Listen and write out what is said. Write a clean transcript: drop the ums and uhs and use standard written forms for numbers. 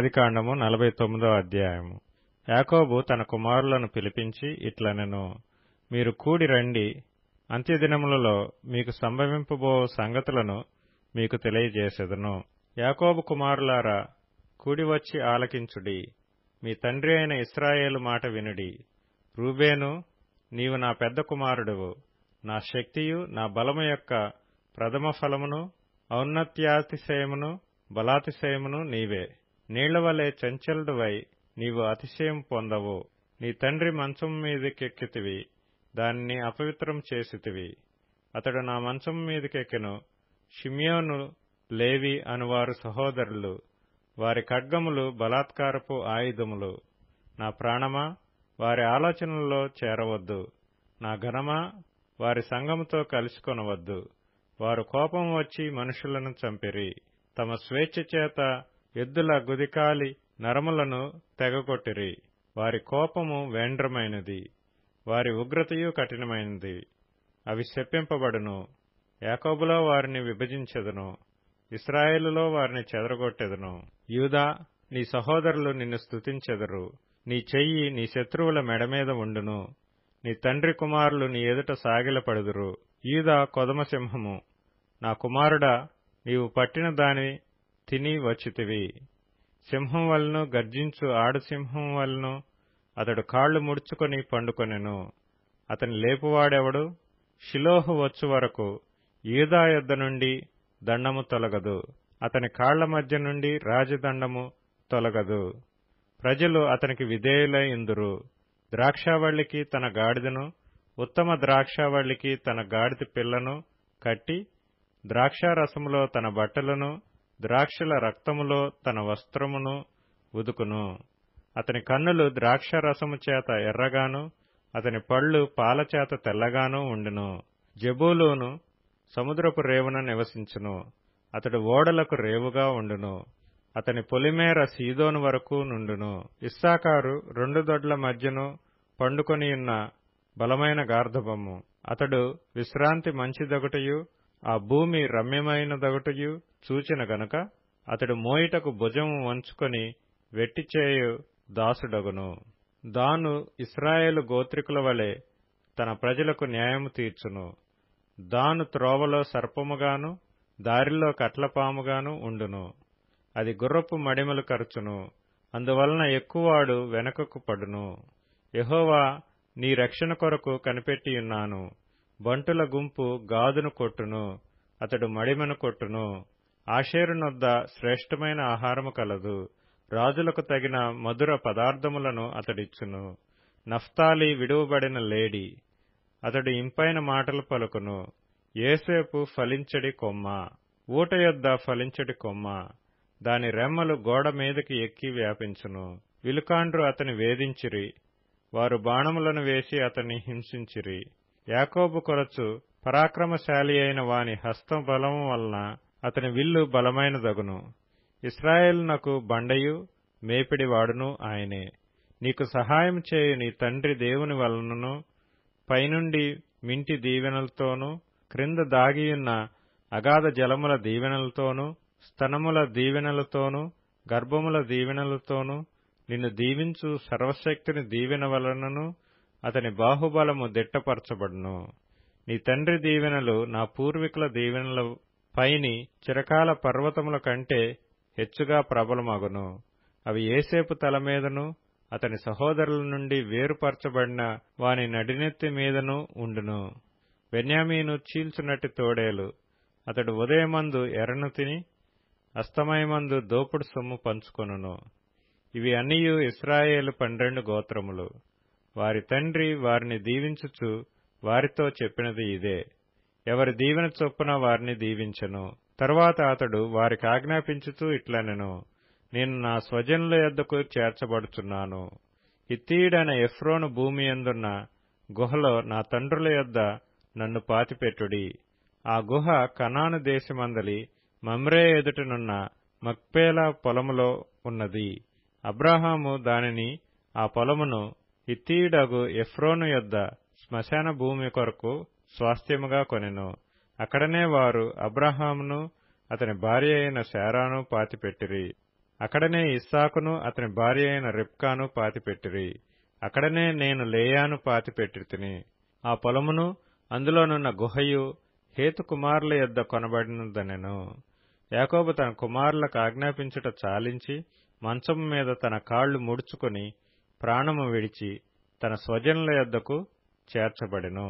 ఆదికాండము 49వ అధ్యాయము. యాకోబు తన కుమారులను పిలిపించి ఇట్లనెను, మీరు కూడి రండి, అంత్యదినములలో మీకు సంభవింపబో సంగతులను మీకు తెలియజేసెదను. యాకోబు కుమారులారా, కూడివచ్చి ఆలకించుడి, మీ తండ్రి అయిన ఇశ్రాయేలు మాట వినుడి. రూబేను, నీవు నా పెద్ద కుమారుడువు, నా శక్తియు నా బలము యొక్క ప్రథమ ఫలమును, ఔన్నత్యాతిశయమును బలాతిశయమును నీవే. నీళ్లవలె చంచలుడువై నీవు అతిశయం పొందవు. నీ తండ్రి మంచం మీదకెక్కితివి, దానిని అపవిత్రం చేసితివి. అతడు నా మంచం మీదకెక్కెను. షిమ్యోను, లేవి అనువారు సహోదరులు, వారి ఖడ్గములు బలాత్కారపు ఆయుధములు. నా ప్రాణమా, వారి ఆలోచనల్లో చేరవద్దు. నా ఘనమా, వారి సంగముతో కలుసుకొనవద్దు. వారు కోపం వచ్చి మనుషులను చంపిరి. తమ స్వేచ్ఛ చేత ఎద్దుల గుదికాలి నరములను తెగగొట్టిరి. వారి కోపము వేండ్రమైనది, వారి ఉగ్రతయు కఠినమైనది. అవి శపింపబడును. యాకోబులో వారిని విభజించెదను, ఇశ్రాయేలులో వారిని చెదరగొట్టెదను. యూదా, నీ సహోదరులు నిన్ను స్తుతించెదరు. నీ చెయ్యి నీ శత్రువుల మెడమీద ఉండును. నీ తండ్రి కుమారులు నీ ఎదుట సాగిలపడుదురు. యూదా కొదమసింహము, నా కుమారుడా, నీవు పట్టిన దాని తిని వచ్చితివి. సింహం వలన గర్జించు ఆడసింహం వలన అతడు కాళ్లు ముడుచుకొని పండుకొనెను. అతని లేపువాడెవడు? షిలోహు వచ్చు వరకు యూదా యొద్ద నుండి దండము తొలగదు, అతని కాళ్ల మధ్య నుండి రాజదండము తొలగదు. ప్రజలు అతనికి విధేయులై ఇందురు. ద్రాక్షావళికి తన గాడిదను, ఉత్తమ ద్రాక్షావళికి తన గాడిద పిల్లను కట్టి, ద్రాక్షారసములో తన బట్టలను, ద్రాక్షల రక్తములో తన వస్త్రమును ఉదుకును. అతని కన్నులు ద్రాక్షారసము చేత ఎర్రగాను, అతని పళ్ళు పాలచేత తెల్లగాను ఉండును. జెబూలూను సముద్రపు రేవున నివసించును. అతడు ఓడలకు రేవుగా ఉండును. అతని పొలిమేర సీదోను వరకు నుండును. ఇస్సాకారు రెండు దొడ్ల మధ్యను పండుకొనియున్న బలమైన గార్ధబము. అతడు విశ్రాంతి మంచిదొకటయు, ఆ భూమి రమ్యమైనదొకటయు చూచిన గనుక అతడు మోయిటకు భుజము వంచుకొని వెట్టిచేయు దాసుడగును. దాను ఇశ్రాయేలు గోత్రికుల వలె తన ప్రజలకు న్యాయము తీర్చును. దాను త్రోవలో సర్పముగాను, దారిలో కట్లపాముగాను ఉండును. అది గుర్రపు మడిమలు కరుచును, అందువలన ఎక్కువాడు వెనకకు పడును. యెహోవా, నీ రక్షణ కొరకు కనిపెట్టియున్నాను. బంటుల గుంపు గాదును కొట్టును, అతడు మడిమను కొట్టును. ఆషేరునొద్ద శ్రేష్టమైన ఆహారము కలదు, రాజులకు తగిన మధుర పదార్థములను అతడిచ్చును. నఫ్తాలి విడువబడిన లేడి, అతడు ఇంపైన మాటలు పలుకును. యోసేపు ఫలించడి కొమ్మ, ఊట యొద్ద ఫలించడి కొమ్మ, దాని రెమ్మలు గోడ మీదకి ఎక్కి వ్యాపించును. విలుకాండ్రు అతని వేధించిరి, వారు బాణములను వేసి అతన్ని హింసించిరి. యాకోబు కొరచు పరాక్రమశాలి అయిన వాని హస్త బలము వలన అతని విల్లు బలమైనదగును. ఇశ్రాయేలునకు బండయు మేపిడివాడును ఆయనే. నీకు సహాయం చేయు నీ తండ్రి దేవుని వలనను, పైనుండి మింటి దీవెనలతోనూ, క్రింద దాగియున్న అగాధ జలముల దీవెనలతోనూ, స్తనముల దీవెనలతోనూ, గర్భముల దీవెనలతోనూ నిన్ను దీవించు సర్వశక్తిని దీవెన వలనను అతని బాహుబలము దిట్టపరచబడును. నీ తండ్రి దీవెనలు నా పూర్వీకుల దీవెనల పైని చిరకాల పర్వతముల కంటే హెచ్చుగా ప్రబలమగును. అవి యోసేపు తల మీదను, అతని సహోదరుల నుండి వేరుపరచబడిన వాని నడినెత్తి మీదను ఉండును. బెన్యామీను చీల్చునట్టి తోడేలు, అతడు ఉదయమందు ఎర్రను తిని అస్తమయమందు దోపుడు సొమ్ము పంచుకొనును. ఇవి అన్నియు ఇశ్రాయేలు 12 గోత్రములు. వారి తండ్రి వారిని దీవించుచు వారితో చెప్పినది ఇదే. ఎవరి దీవెన చొప్పున వారిని దీవించెను. తరువాత అతడు వారికి ఆజ్ఞాపించుతూ ఇట్లనెను, నేను నా స్వజనుల యొద్దకు చేర్చబడుచున్నాను. హిత్తీయుడైన ఎఫ్రోను భూమి యందున్న గుహలో నా తండ్రుల యొద్ద నన్ను పాతిపెట్టుడి. ఆ గుహ కనాను దేశమందలి మమ్రే ఎదుటనున్న మక్పేలా పొలములో ఉన్నది. అబ్రాహాము దానిని, ఆ పొలమును హిత్తీయుడగు ఎఫ్రోను యొద్ద శ్మశాన భూమి కొరకు స్వాస్థ్యముగా కొనెను. అక్కడనే వారు అబ్రాహామును అతని భార్య అయిన శారాను పాతిపెట్టిరి. అక్కడనే ఇస్సాకును అతని భార్య అయిన రిబ్కాను పాతిపెట్టిరి. అక్కడనే నేను లేయాను పాతిపెట్టితిని. ఆ పొలమును అందులోనున్న గుహయు హేతు కుమారుల యొద్ద కొనబడినదనెను. యాకోబు తన కుమారులకు ఆజ్ఞాపించుట చాలించి మంచము మీద తన కాళ్లు ముడుచుకొని ప్రాణము విడిచి తన స్వజనుల యొద్దకు చేర్చబడెను.